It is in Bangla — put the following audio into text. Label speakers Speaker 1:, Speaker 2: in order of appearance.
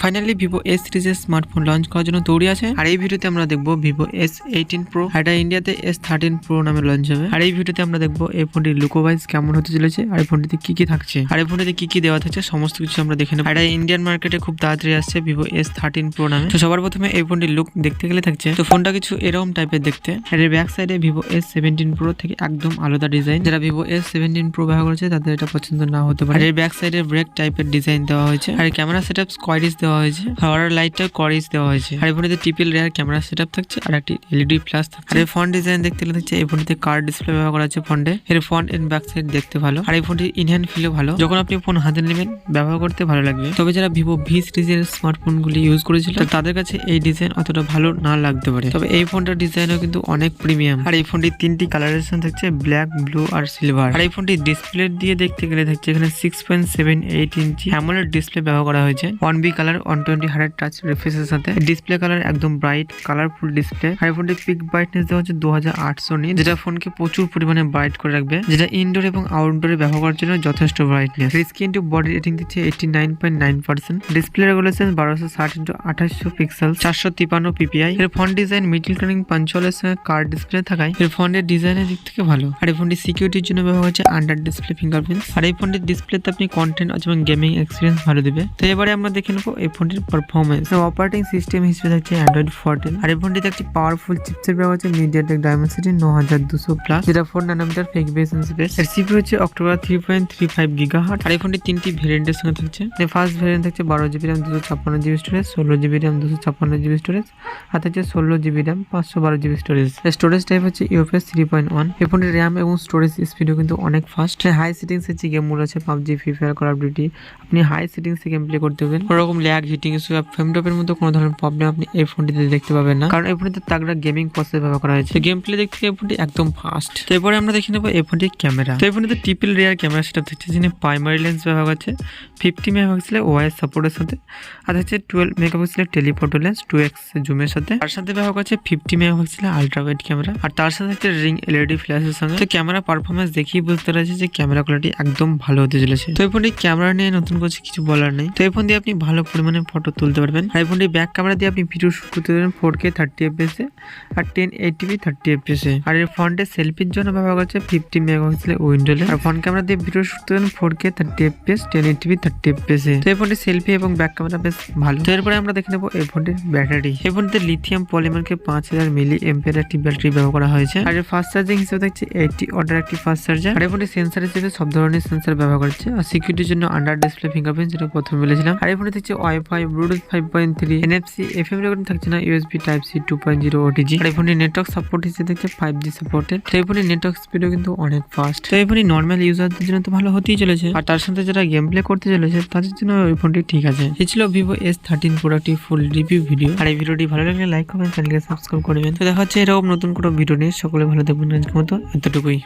Speaker 1: ফাইনালি ভিভো এস সিরিজের স্মার্টফোন লঞ্চ করার জন্য তৈরি আছে। আর এই ভিডিওতে আমরা দেখবো ভিভো s18 প্রো, এটা ইন্ডিয়াতে s13 প্রো নামে লঞ্চ হবে। আর এই ভিডিওতে আমরা দেখবো এই ফোনটির লুকো ওয়াইজ কেমন হতে চলেছে, আর এই ফোনটিতে কি কি থাকছে, আর এই ফোনটিতে কি কি দেওয়া থাকছে, সমস্ত কিছু আমরা দেখে নেব। এটা ইন্ডিয়ান মার্কেটে খুব তাড়াতাড়ি আসছে ভিভো s13 প্রো নামে। তো সবার প্রথমে এই ফোনটির লুক দেখতে গেলে থাকছে, তো ফোনটা কিছু এরকম টাইপের দেখতে। আর এর ব্যাক সাইডে ভিভো s17 প্রো থেকে একদম আলাদা ডিজাইন। যারা ভিভো s17 প্রো ব্যবহার করেছে তাদের এটা পছন্দ না হতে পারে। আর এর ব্যাক সাইডে ব্রেক টাইপের ডিজাইন দেওয়া হয়েছে। আর ক্যামেরা সেটআপ স্কোয়ারিজ দেওয়া হয়েছে, আর লাইটটা করিজ দেওয়া হয়েছে। আর এই ফোনটিতে ট্রিপল রেয়ার ক্যামেরা সেটআপ থাকছে আর একটি এলইডি ফ্ল্যাশ থাকছে। আর এই ফন্ট ডিজাইন দেখতে গেলে থাকছে এই ফোনটিতে কার্ড ডিসপ্লে ব্যবহার করা আছে ফন্টে। এর ফন্ট এন্ড ব্যাক সাইড দেখতে ভালো, আর এই ফোনটির ইনহ্যান্ড ফিলও ভালো। যখন আপনি ফোন হাতে নেবেন ব্যবহার করতে ভালো লাগবে। তবে যারা ভিভো ভি সিরিজের স্মার্টফোন গুলি ইউজ করেছিল তাদের কাছে এই ডিজাইন অতটা ভালো না লাগতে পারে। তবে এই ফোনটার ডিজাইনও কিন্তু অনেক প্রিমিয়াম। আর এই ফোনটির তিনটি কালারেশন থাকছে, ব্ল্যাক, ব্লু আর সিলভার। আর এই ফোনটির ডিসপ্লে দিয়ে দেখতে গেলে থাকছে এখানে 6.78 ইঞ্চি অ্যামোলেড ডিসপ্লে ব্যবহার করা হয়েছে। 1B কালার 120 হার্জ টাচ রিফ্রেশের সাথে। ডিসপ্লে কালার একদম ব্রাইট কালারফুল ডিসপ্লে। আর এই ফোনটির পিক ব্রাইটনেস দেওয়া হচ্ছে 2800 নিট, যেটা ফোনকে প্রচুর পরিমাণে ব্রাইট করে রাখবে, যেটা ইনডোর এবং আউটডোরে ব্যবহার করার জন্য যথেষ্ট brightness. Screen to body rating দিচ্ছে 89.9%। Display regulation 1260x2800 pixel, 453 ppi। এর ফন্ট ডিজাইন মিডল টার্নিং পাঞ্চুয়ালের সঙ্গে কার্ড ডিসপ্লে থাকায় এর ফন্টের ডিজাইনের দিক থেকে ভালো। আর এই ফোনটি সিকিউরিটির জন্য ব্যবহার হচ্ছে আন্ডার ডিসপ্লে ফিঙ্গারপ্রিন্ট। আর এই ফোনটির ডিসপ্লেতে আপনি কন্টেন্ট এবং গেমিং এক্সপিরিয়েন্স ভালো দিবে। তো এবারে আমরা দেখে নেবো এই ফোনটির পারফরমেন্স। অপারেটিং সিস্টেম হিসেবে থাকছে অ্যান্ড্রয়েড 14। আর এই ফোনটিতে একটি পাওয়ারফুল চিপসেট ব্যবহার হচ্ছে মিডিয়াটেক ডায়মেনসিটি 9200+, যেটা 4 ন্যানোমিটার ফেক বেস স্পেস। এর সিপিইউ হচ্ছে অক্টোবর 3.35 GHz। আর এই ফোনটি তিনটি ভেরিয়েন্টের সঙ্গে থাকছে। ফার্স্ট ভেরিয়েন্ট থাকছে 12GB RAM 256GB storage, 16GB RAM 256GB storage, আর থাকছে 16GB RAM 512GB storage. Storage type হচ্ছে UFS 3.1। এই ফোনটির র্যাম এবং স্টোরেজ স্পিডও কিন্তু অনেক ফাস্ট। হাই সেটিংস হচ্ছে গেম মোড আছে, PUBG, free fire, call of duty. আপনি হাই সেটিংসে গেম প্লে করতে পারবেন। কোনো রকম ল্যাগ, হিটিং ইস্যু বা ফ্রেম ড্রপের মতো কোনো ধরনের প্রবলেম আপনি এই ফোনটিতে দেখতে পাবেন না, কারণ এই ফোনটিতে তাগড়া গেমিং প্রসেসর ব্যবহার করা হয়েছে। গেম প্লে দেখতে এই ফোনটি একদম ফাস্ট। তো এরপরে আমরা দেখে নেবো এই ফোনটির ক্যামেরা। তো এই ফোনটিতে ট্রিপল রেয়ার ক্যামেরা সেটআপ থাকছে, যিনি প্রাইমারি লেন্স ব্যবহার করছে 50 মেগাপিক্সেলের ওআইএস সাপোর্টের সাথে, আর হচ্ছে 12 মেগাপিক্সেলের টেলিফোটো লেন্স 2x জুমের সাথে। তার সাথে ব্যবহার করছে 50 মেগাপিক্সেলের আলট্রা ওয়াইড ক্যামেরা, আর তার সাথে হচ্ছে রিং এলইডি ফ্ল্যাশের সঙ্গে। তো ক্যামেরা পারফরমেন্স দেখেই বুঝতে পারছে যে ক্যামেরা কোয়ালিটি একদম ভালো হতে চলেছে। তো এই ফোনটি ক্যামেরা নিয়ে নতুন কিছু বলার নেই। তো এই ফোন দিয়ে আপনি ভালো পরিমাণে ফটো তুলতে পারবেন। আর এই ফোনটি ব্যাক ক্যামেরা দিয়ে আপনি ভিডিও শুট করতে পারবেন 4K 30fps আর 1080p 30fps। আর এর ফ্রন্টের সেলফির জন্য ব্যবহার করছে 50 মেগাপিক্সেলের উইন্ডো লেন্স। আর ফ্রন্ট ক্যামেরা দিয়ে ভিডিও শুট করতে পারবেন 4K 30fps 1080p 30fps। তো এই ফোনটির সেলফি এবং ব্যাক ক্যামেরা বেশ ভালো। তো এরপরে আমরা দেখে নেবো এই ফোনটির ব্যাটারি। এই ফোনটিতে লিথিয়াম পলিমারকে 5000 মিলি এম্পিয়ার একটি ব্যাটারি ব্যবহার করা হয়েছে। আর এর ফাস্ট চার্জিং হিসেবে দেখছে 80 ওয়াটের একটি ফাস্ট চার্জার। আর এই ফোনটি সেন্সর হিসেবে সব ধরনের সেন্সর ব্যবহার করছে, আর সিকিউরিটির জন্য আন্ডার ডিসপ্লে ফিঙ্গারপ্রিন্ট, যেটা প্রথমে বলেছিলাম। আর এই ফোনটি দেখছে wifi, Bluetooth 5.3, NFC, FM recording থাকছে না, USB টাইপ সি 2.0 OTG। আর এই ফোনটি নেটওয়ার্ক সাপোর্ট হিসেবে দেখছে 5G সাপোর্টেড। তো এই ফোনটির নেটওয়ার্ক স্পিডও কিন্তু অনেক ফাস্ট। তো এই ফোনটি নর্মাল ইউজারদের জন্য তো ভালো হতেই চলেছে, আর তার সাথে যারা গেম প্লে করতে চলেছে তাদের জন্য ওই ফোনটি ঠিক আছে। এই ছিল ভিভো s13 প্রোডাক্টটি ফুল রিভিউ ভিডিও। আর এই ভিডিওটি ভালো লাগলে লাইক করবেন, চ্যানেলকে সাবস্ক্রাইব করবেন। তো দেখা হচ্ছে এরকম নতুন কোনো ভিডিও নিয়ে। সকলে ভালো থাকবেন, আজকের মতো এতটুকুই।